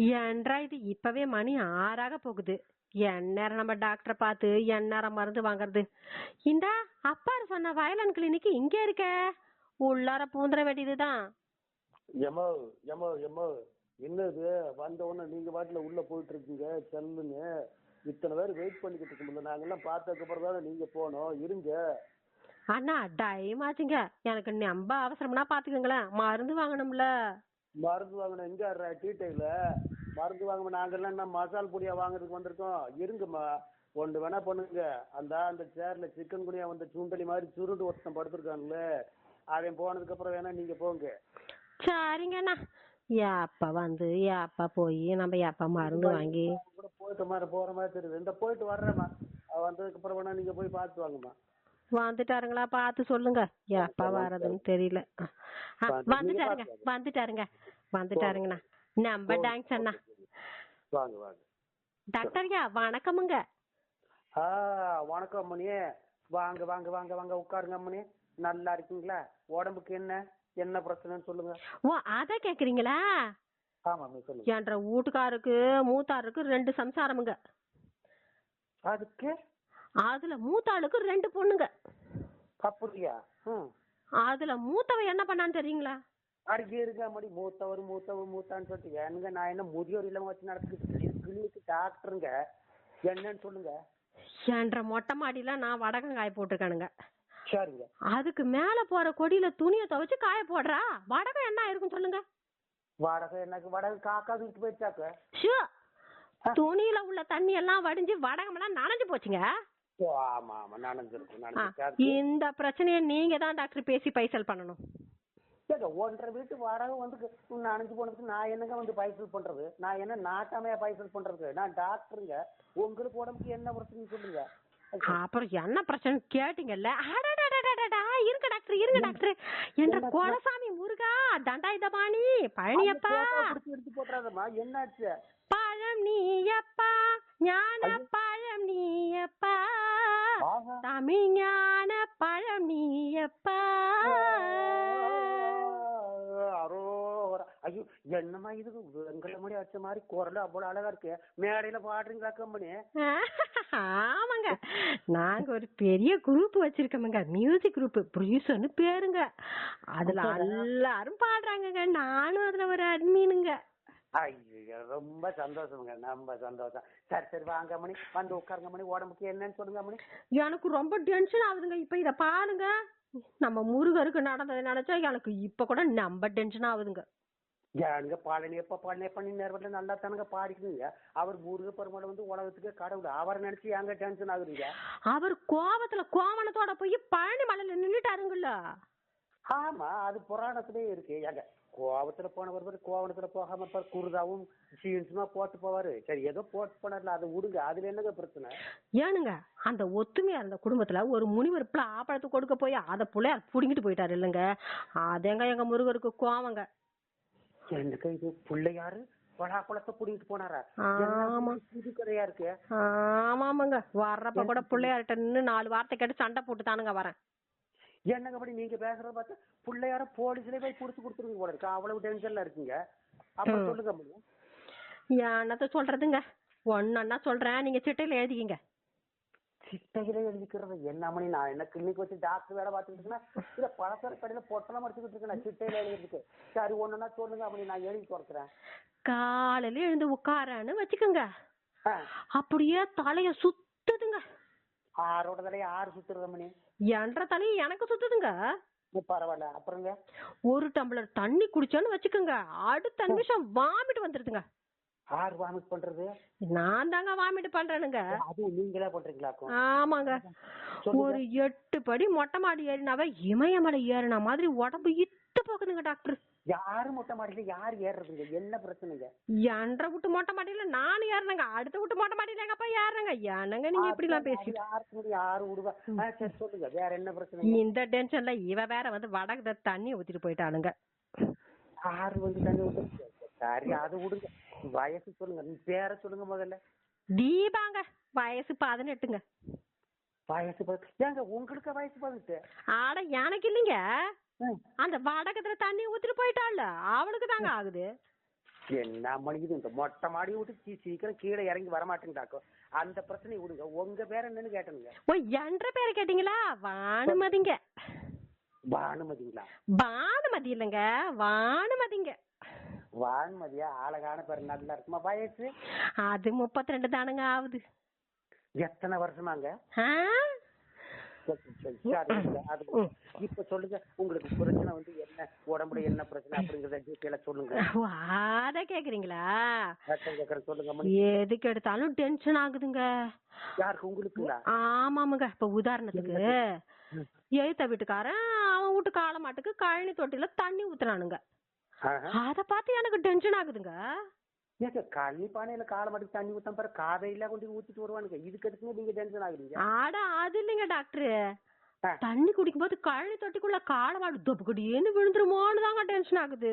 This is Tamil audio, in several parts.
ஏன்றா இது இப்பவே மணி 6 போகுது. எந்நேரம் நம்ம டாக்டரை பார்த்து எந்நேரம் மருந்து வாங்குறது? இந்த அப்பாரு சொன்ன வயலன் கிளினிக் இங்க இருக்க, உள்ளார பூந்துட வேண்டியதுதான். எமோ எமோ எமோ என்னது வந்த உடனே நீங்க பாட்டுல உள்ள போயிட்டு இருக்கீங்க செல்லுன்னு. இத்தனை பேர் வெயிட் பண்ணிக்கிட்டு இருக்க முடியல. நாங்கெல்லாம் பார்த்ததுக்கு அப்புறம் தானே நீங்க போனோம். இருங்க அண்ணா டைம் ஆச்சுங்க, எனக்கு ரொம்ப அவசரம்னா பாத்துக்கோங்களேன், மருந்து வாங்கணும்ல. மருந்து வாங்கணும் எங்க டீட்டைல மருந்து வாங்கணும். நாங்கெல்லாம் என்ன மசால் பொடியா வாங்குறதுக்கு வந்திருக்கோம். இருங்கம்மா ஒன்று வேணா பண்ணுங்க. அந்த சேர்ல சிக்கன் குனியா வந்த சுண்டலி மாதிரி சுருண்டு ஒருத்தன் படுத்திருக்கான்ல, அவன் போனதுக்கு அப்புறம் வேணா நீங்க போங்க. சரிங்கண்ணா, எப்ப வந்து எப்ப போய் நம்ம எப்ப மருந்து வாங்கி கூட போயிட்டு மாதிரி போற மாதிரி தெரியுது. இந்த போயிட்டு வர்றேம்மா, வந்ததுக்கு அப்புறம் வேணா நீங்க போய் பார்த்து வாங்கம்மா. வந்துட்டாருங்களா பார்த்து சொல்லுங்க, எப்ப வர்றதுன்னு தெரியல. வந்துட்டாருங்க வந்துட்டாருங்க வந்துட்டாருங்கண்ணா. நம்ம தேங்க்ஸ் அண்ணா. வாங்க வாங்க டாக்டர்யா வணக்கமுங்க. வணக்கம் அம்மனி. வாங்க வாங்க வாங்க வாங்க உட்காருங்க அம்மனி. நல்லா இருக்கீங்களா? உடம்புக்கு என்ன பிரச்சனைன்னு சொல்லுங்க. ஓ அத கேக்குறீங்களா? ஆமா சொல்லுங்க. என்ற வீட்டுக்காருக்கு மூத்தாருக்கு 2 சம்சாரமுங்க. அதுக்கு அதுல மூத்தாளுக்கு 2 பொண்ணுங்க. அப்படியா? அதுல மூத்தவ என்ன பண்ணான்னு தெரியுங்களா? அடிக்கே இருக்க மாதிரி மூத்தான்னு சொல்லிட்டு ஏனுங்க, நான் என்ன முதியோர் இல்லாம வச்சு நடத்துக்கு டாக்டருங்க, என்னன்னு சொல்லுங்க. என்ற மொட்டை மாடியில நான் வடகம் காய போட்டிருக்கானுங்க. சரிங்க. அதுக்கு மேல போற கொடியில துணியை துவைச்சு காய போடுறா, வடகம் என்ன இருக்கும் சொல்லுங்க. வடகம் காக்கா வீட்டு போயிடுச்சாக்க. துணியில உள்ள தண்ணி எல்லாம் வடிஞ்சு வடகம் எல்லாம் நனைஞ்சு போச்சுங்க. ஆமா ஆமா நனைஞ்சிருக்கு. இந்த பிரச்சனைய நீங்க தான் டாக்டர் பேசி பைசல் பண்ணணும். 1.5 வீட்டு வடகம் வந்து நனைஞ்சு போனதுக்கு நான் என்னங்க வந்து பைசல் பண்றது? நான் என்ன நாட்டாமையா பைசல் பண்றது? நான் டாக்டருங்க. உங்களுக்கு உடம்புக்கு என்ன பிரச்சனைன்னு சொல்லுங்க. அப்புறம் என்ன பிரச்சனை கேட்டீங்கல்ல? இருங்க டாக்டர் இருங்க டாக்டர் என்ற கோலசாமி முருகா தண்டாயுதபாணி பழனியப்பா எடுத்து போட்டுறாதம்மா. என்னாச்சு? பழம் நீயப்பா ஞான பழம் நீயப்பா தமிழ் ஞான பழம் நீயப்பா. ஐயோ என்னமா இது வெங்கல மணி அடிச்ச மாதிரி குரல் அவ்வளவு அழகா இருக்கு. மேடையில பாடுறீங்களா கம்பெனி? ஆமாங்க, நாங்க ஒரு பெரிய குரூப் வச்சிருக்கோமுங்க, மியூசிக் குரூப் ப்ரொடியூசர்னு பேருங்க. அதுல எல்லாரும் பாடுறாங்க, நானும் அதுல ஒரு அட்மினுங்க. ஐயோ ரொம்ப சந்தோஷமுங்க, ரொம்ப சந்தோஷம். சரி சரி வாங்க மணி, வந்து உட்காருங்க மணி. உடம்புக்கு என்னன்னு சொல்லுங்க மணி. எனக்கு ரொம்ப டென்ஷன் ஆகுதுங்க. இப்ப இத பாருங்க, நம்ம முருகருக்கு நடந்ததை நினைச்சா எனக்கு இப்ப கூட ரொம்ப டென்ஷன் ஆகுதுங்க. ஏனுங்க பழனியப்பா நீ நேரத்தில் நல்லா தானுங்க பாடிக்குங்க. அவர் முருக பெருமாள் வந்து உலகத்துக்கு கடவுள். அவரை நினைச்சு ஏங்க டென்ஷன் ஆகுறீங்க? அவர் கோவணத்தோட போய் பழனி மலையில நின்னுட்டாருங்கல்ல. ஆமா அது புராணத்திலே இருக்கு. ஏங்க கோவத்துல போனவர் கோவணத்துல போகாம குருதாவும் சீன்ஸுமா போட்டு போவாரு. சரி ஏதோ போட்டு போனார்ல, அதை விடுங்க. அதுல என்னங்க பிரச்சனை? ஏனுங்க அந்த ஒத்துமையா இருந்த குடும்பத்துல ஒரு முனிவர் ஆப்பழத்தை கொடுக்க போய் அத புள்ளையார் புடுங்கிட்டு போயிட்டாரு இல்லங்க. அதேங்க எங்க முருகருக்கு கோவங்க. எனக்கு இது பிள்ளையாரு பலாப்பழத்தை புடிங்கிட்டு போனாரா? புது கதையா இருக்கு. ஆமாமாங்க, வர்றப்ப கூட பிள்ளையார்ட்ட நின்னு 4 வார்த்தை கேட்டு சண்டை போட்டு தானுங்க வரேன். என்னங்க அப்படி நீங்க பேசுறத பார்த்து பிள்ளையார போலீஸ்ல போய் புடிச்சு கொடுத்துருங்க போல இருக்கு. அவ்வளவு டென்ஷன்ல இருக்கீங்க. அப்புறம் சொல்லுங்க முடியும். என்னத்த சொல்றதுங்க, ஒன்னா சொல்றேன், நீங்க சிட்டையில எழுதிக்கிங்க. சிட்டையில எழுதிக்கிறது என்ன மணி? நான் என்ன கிளினிக் வச்சு டாக்டர் வேலை பார்த்துக்கிட்டு இருக்கேன், இல்ல பலசர கடையில பொட்டெல்லாம் மடிச்சுக்கிட்டு இருக்கேன். சிட்டையில எழுதிருக்கு. சரி ஒண்ணுன்னா சொல்லுங்க அப்படி நான் எழுதி கொடுக்குறேன். காலையில எழுந்து உட்காரன்னு வச்சுக்கோங்க, அப்படியே தலைய சுத்துதுங்க. ஆரோட தலைய ஆறு சுத்துறது மணி? என்ற தலைய எனக்கு சுத்துதுங்க. பரவாயில்ல. அப்புறங்க ஒரு டம்ளர் தண்ணி குடிச்சோன்னு வச்சுக்கோங்க, அடுத்த நிமிஷம் வாமிட் வந்துருதுங்க. யார் வாமிட் பண்றது? நான் தாங்க வாமிட் பண்றேனுங்க. அது நீங்களே பண்றீங்களா? ஆமாங்க, ஒரு 8 படி மொட்டை மாடி ஏறினாவே இமயமலை ஏறின மாதிரி உடம்பு இத்து போகுதுங்க டாக்டர். யாரு மொட்டை மாடியில யாரு ஏறுறதுங்க? என்ன பிரச்சனைங்க? என்ற விட்டு மொட்டை மாடியில நான் ஏறினங்க, அடுத்த விட்டு மொட்டை மாடியில எங்கப்பா ஏறினங்க. என்னங்க நீங்க இப்படி எல்லாம் பேசி யாரு விடுவா? சரி சொல்லுங்க, வேற என்ன பிரச்சனை? இந்த டென்ஷன்ல இவ வேற வந்து வடக்கு தண்ணி ஊத்திட்டு போயிட்டானுங்க. யாரு வந்து தண்ணி ஊத்து? சரி அது விடுங்க. வயசு சொல்லுங்க, நீ பேர சொல்லுங்க முதல்ல. தீபாங்க, வயசு 18ங்க. வயசு ஏங்க உங்களுக்கு வயசு 18? ஆட எனக்கு இல்லைங்க, அந்த வடக்கத்துல தண்ணி ஊத்திட்டு போயிட்டாள் அவளுக்கு தாங்க ஆகுது. என்ன மணிக்குது இந்த மொட்டை மாடி விட்டு சீக்கிரம் கீழே இறங்கி வரமாட்டேங்கிறாக்கோ. அந்த பிரச்சனையை விடுங்க. உங்க பேர் என்னன்னு கேட்டனுங்க. ஓ, என்ற பேரை கேட்டீங்களா? வானுமதிங்க. பானுமதிங்களா? பானுமதி இல்லைங்க, வானுமதிங்க. வான்மதியா? அழகான பேர், நல்லா இருக்குமா? வயசு அது 32 தானுங்க ஆகுது. எத்தனை வருஷமாங்க? ஆ? அது இப்ப சொல்லுங்க, உங்களுக்கு பிரச்சனை வந்து என்ன, உடம்புல என்ன பிரச்சனை அப்படிங்கறத டீட்டெயிலா சொல்லுங்க. ஓ, அத கேக்குறீங்களா? சொல்லுங்க. எதுக்கு எடுத்தாலும் டென்ஷன் ஆகுதுங்க. யாருக்கு? உங்களுக்குங்களா? ஆமாமுங்க. இப்ப உதாரணத்துக்கு எழுத்த வீட்டுக்காரன் அவன் வீட்டு காலமாட்டுக்கு கழனி தொட்டில தண்ணி ஊத்துறானுங்க. அத பார்த்து எனக்கு டென்ஷன் ஆகுதுங்க. ஏங்க கழனி பானையில காலமாட்டுக்கு தண்ணி ஊத்தாம பாரு, காதையில கொண்டு ஊத்திட்டு வருவானுங்க. இதுக்கு எதுக்குங்க நீங்க டென்ஷன் ஆகுறீங்க? ஆட அது இல்லைங்க டாக்டர், தண்ணி குடிக்கும் போது கழனி தொட்டிக்குள்ள காலமாடு தொப்புக்கடியேன்னு விழுந்துருமோன்னு தாங்க டென்ஷன் ஆகுது.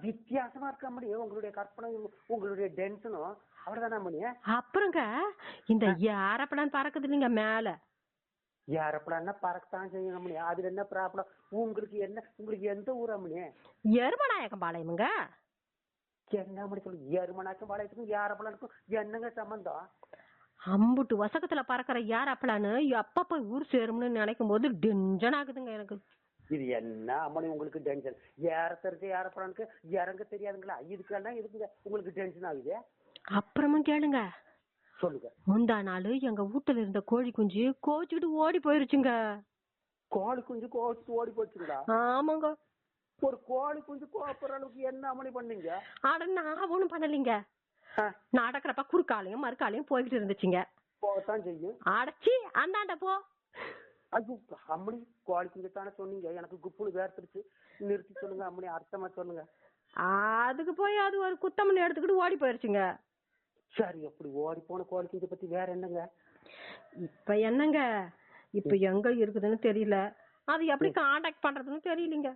வித்தியாசமா இருக்க முடியும் உங்களுடைய கற்பனை, உங்களுடைய டென்ஷனும். அவ்வளவுதானே மணி? அப்புறங்க இந்த ஏரோப்ளேன் பறக்குது இல்லைங்க மேல. ஏரோப்ளேன்னா பறக்கத்தான் செய்யணும் மணி. அதுல என்ன ப்ராப்ளம்? உங்களுக்கு என்ன, உங்களுக்கு எந்த ஊரா மணி? எருமநாயக்கம் பாளையமுங்க. என்ன மணி சொல்லு? எருமநாயக்கம் பாளையத்துக்கும் ஏரோப்ளேனுக்கும் என்னங்க சம்பந்தம்? அம்புட்டு வசக்கத்துல பறக்கிற ஏரோப்ளேன் எப்ப போய் ஊர் சேரும்னு நினைக்கும் போது டென்ஷன் ஆகுதுங்க எனக்கு. இது என்ன அம்மனி உங்களுக்கு டென்ஷன்? ஏறத்தருக்கு ஏரோப்ளேனுக்கு இறங்க தெரியாதுங்களா? இதுக்கெல்லாம் இருக்குங்க உங்களுக்கு டென்ஷன் ஆகுது. அப்புறமும் கேளுங்க. சொல்லுங்க. முந்தா நாள் எங்க வீட்டுல இருந்த கோழி குஞ்சு கோச்சுக்கிட்டு ஓடி போயிருச்சுங்க. கோழி குஞ்சு கோச்சு ஓடி போச்சுங்களா? ஆமாங்க. ஒரு கோழி குஞ்சு கோப்புற அளவுக்கு என்ன அம்மனி பண்ணீங்க? ஆட நான் ஒண்ணும் பண்ணலீங்க. நடக்கிறப்ப குறுக்காலையும் மறுக்காலையும் போய்கிட்டு இருந்துச்சுங்க. போகத்தான் செய்யும். அடைச்சி அந்தாண்ட போ. அது அம்மனி கோழி குஞ்சு தானே சொன்னீங்க, எனக்கு குப்புனு வேர்த்துருச்சு. நிறுத்தி சொல்லுங்க அம்மனி, அர்த்தமா சொல்லுங்க. அதுக்கு போய் அது ஒரு குத்தமணி எடுத்துக்கிட்டு ஓடி போயிருச்சுங்க. சரி, அப்படி ஓடி போன கோழி குஞ்சு பத்தி வேற என்னங்க? இப்ப என்னங்க, இப்ப எங்க இருக்குதுன்னு தெரியல, அது எப்படி கான்டாக்ட் பண்றதுன்னு தெரியலீங்க.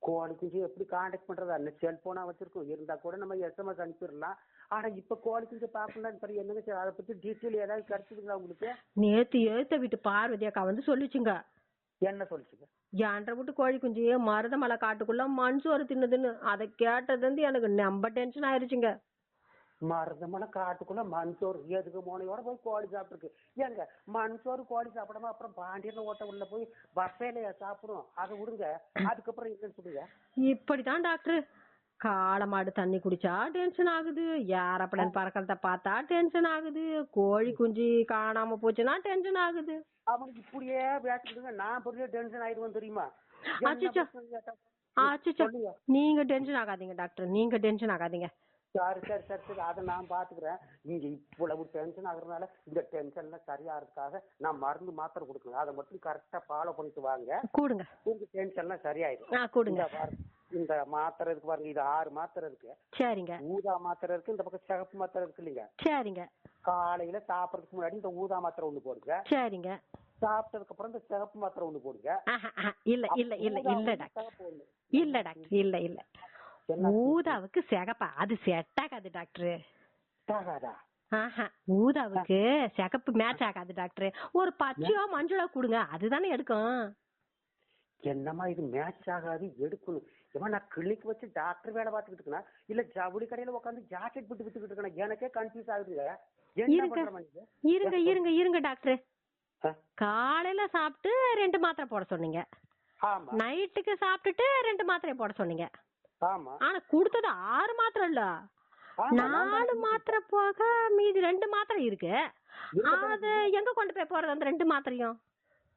கோழி குஞ்சு எப்படி கான்டாக்ட் பண்றது? அந்த செல்போனா வச்சிருக்கோம், இருந்தா கூட நம்ம SMS அனுப்பிடலாம். ஆனா இப்ப கோழி குஞ்சு பாக்கணும்னு சரி என்னங்க சார், அதை பத்தி டீட்டெயில் ஏதாவது கிடைச்சதுங்களா உங்களுக்கு? நேத்து எழுத்த வீட்டு பார்வதி அக்கா வந்து சொல்லிச்சுங்க. என்ன சொல்லிச்சுங்க? என்ற வீட்டு கோழி குஞ்சு மருதமலை காட்டுக்குள்ள மண் சோறு தின்னுதுன்னு. அதை கேட்டது வந்து எனக்கு ரொம்ப டென்ஷன் ஆயிருச்சுங்க. மருதமலை காட்டுக்குள்ள மண்சோறு எதுக்கு மோனையோட போய் கோழி சாப்பிட்டுருக்கு? ஏங்க மண்சோறு கோழி சாப்பிடாம அப்புறம் பாண்டியன் ஓட்ட உள்ள போய் பஃபேலையா சாப்பிடும்? அதை விடுங்க. அதுக்கப்புறம் என்னன்னு சொல்லுங்க. இப்படித்தான் டாக்டர், காளமாடு தண்ணி குடிச்சா டென்ஷன் ஆகுது, ஏரோப்ளேன் பறக்கிறத பார்த்தா டென்ஷன் ஆகுது, கோழி குஞ்சு காணாம போச்சுன்னா டென்ஷன் ஆகுது. அவனுக்கு இப்படியே பேசிக்கிட்டுங்க நான் பெரிய டென்ஷன் ஆயிடுவேன் தெரியுமா? அச்சோ அச்சோ, நீங்க டென்ஷன் ஆகாதீங்க டாக்டர், நீங்க டென்ஷன் ஆகாதீங்க. சரி சரி சரி சரி, அதை நான் பாத்துக்கிறேன். நீங்க இவ்வளவு டென்ஷன் ஆகுறதுனால இந்த டென்ஷன்ல சரியாகிறதுக்காக நான் மருந்து மாத்திரை கொடுக்குறேன். அதை மட்டும் கரெக்டா ஃபாலோ பண்ணிட்டு வாங்க. கூடுங்க. உங்க டென்ஷன்லாம் சரியாயிடும். கூடுங்க. இந்த மாத்திரை இருக்கு பாருங்க, இது 6 மாத்திரை இருக்கு. சரிங்க. ஊதா மாத்திரை இருக்கு, இந்த பக்கம் சிகப்பு மாத்திரை இருக்கு இல்லைங்க? சரிங்க. காலையில சாப்பிடறதுக்கு முன்னாடி இந்த ஊதா மாத்திரை ஒண்ணு போடுங்க. சரிங்க. சாப்பிட்டதுக்கு அப்புறம் இந்த சிகப்பு மாத்திரை ஒண்ணு போடுங்க. இல்ல இல்ல இல்ல இல்ல டாக்டர், இல்ல டாக்டர், இல்ல இல்ல, ஊதாவுக்கு சிகப்பா அது செட் ஆகாது டாக்டர். ஊதாவுக்கு சிகப்பு மேட்ச் ஆகாது டாக்டர். ஒரு பச்சையோ மஞ்சளோ கொடுங்க, அதுதானே எடுக்கும். என்னமா இது மேட்ச் ஆகாது எடுக்கணும்? ஏமா நான் கிளினிக் வச்சு டாக்டர் வேலை பார்த்துக்கிட்டு இருக்கேன், இல்ல ஜவுளி கடையில உட்காந்து ஜாக்கெட் போட்டு வித்துக்கிட்டு இருக்கேன்? எனக்கே கன்ஃபியூஸ் ஆகுதுங்க. இருங்க இருங்க இருங்க டாக்டர், காலையில சாப்பிட்டு 2 மாத்திரை போட சொன்னீங்க, நைட்டுக்கு சாப்பிட்டுட்டு 2 மாத்திரை போட சொன்னீங்க. ஆனா கொடுத்தது 6 மாத்திரை இல்ல, 4 மாத்திரை போக மீதி 2 மாத்திரை இருக்கு. அது எங்க கொண்டு போய் போறது அந்த 2 மாத்திரையும்?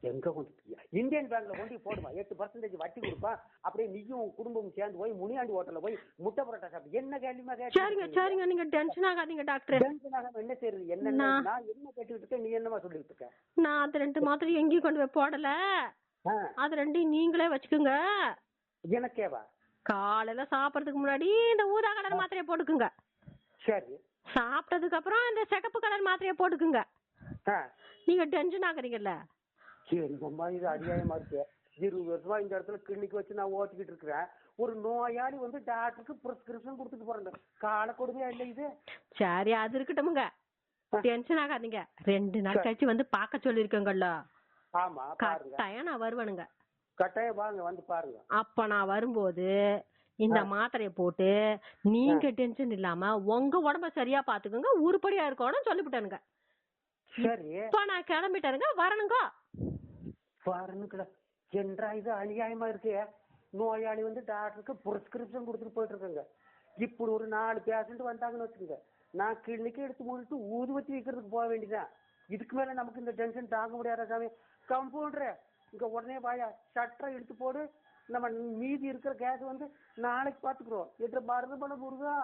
எங்க கொண்டு இந்தியன் பேங்க்ல கொண்டு போடுவா, 8% வட்டி கொடுப்பா. அப்படியே நீயும் குடும்பமும் சேர்ந்து போய் முனியாண்டி ஹோட்டல்ல போய் முட்டை பரோட்டா சாப்பிட்டு என்ன கேள்விமா கேட்டு? சரிங்க சரிங்க, நீங்க டென்ஷன் ஆகாதீங்க டாக்டர். டென்ஷன் ஆகாம என்ன செய்யறது? என்ன நான் என்ன கேட்டுக்கிட்டு இருக்கேன், நீ என்னமா சொல்லிட்டு இருக்க? நான் அந்த 2 மாத்திரை எங்கேயும் கொண்டு போய் போடல, அது 2 நீங்களே வச்சுக்கோங்க. எனக்கேவா? காலையில சாப்பிடறதுக்கு முன்னாடி இந்த ஊதா கலர் மாத்திரையை போட்டுக்குங்க. சரி. சாப்பிட்டதுக்கு அப்புறம் இந்த சிகப்பு கலர் மாத்திரையை போட்டுக்குங்க. நீங்க டென்ஷன் ஆகுறீங்கல்ல? சரிங்கம்மா, இது அநியாயமா இருக்கு. 20 வருஷமா இந்த இடத்துல கிளினிக் வச்சு நான் ஓட்டிக்கிட்டு இருக்கிறேன். ஒரு நோயாளி வந்து டாக்டருக்கு பிரிஸ்கிரிப்ஷன் கொடுத்துட்டு போறேன். கால கொடுமையா இல்ல இது? சரி, அது இருக்கட்டும்ங்க, டென்ஷன் ஆகாதீங்க. 2 நாள் கழிச்சு வந்து பாக்க சொல்லிருக்கேங்கல்ல? ஆமா, கட்டாயம் நான் வருவேனுங்க. கட்டாயம் வாங்க, வந்து பாருங்க. அப்ப நான் வரும்போது இந்த மாத்திரையை போட்டு நீங்க டென்ஷன் இல்லாம உங்க உடம்ப சரியா பாத்துக்கோங்க, உருப்படியா இருக்கணும்னு சொல்லிவிட்டானுங்க. சரி இப்ப நான் கிளம்பிட்டாருங்க, வரணுங்க. வரணுங்களா? என்றா இது அநியாயமா இருக்கு. நோயாளி வந்து டாக்டருக்கு பிரிஸ்கிரிப்ஷன் கொடுத்துட்டு போயிட்டு இருக்காங்க. இப்படி ஒரு 4 பேஷண்ட் வந்தாங்கன்னு வச்சுக்கோங்க, நான் கிளினிக்கு எடுத்து மூடிட்டு ஊதுவத்தி வைக்கிறதுக்கு போக வேண்டியதான். இதுக்கு மேல நமக்கு இந்த டென்ஷன் தாங்க முடியாத சாமி. கம்பவுண்டர் இங்க உடனே வாயா, ஷட்டரை இழுத்து போடு. நம்ம மீதி இருக்கிற கேஸ் வந்து நாளைக்கு பாத்துக்கிறோம். என்ற மருந்து பண்ண முருகா.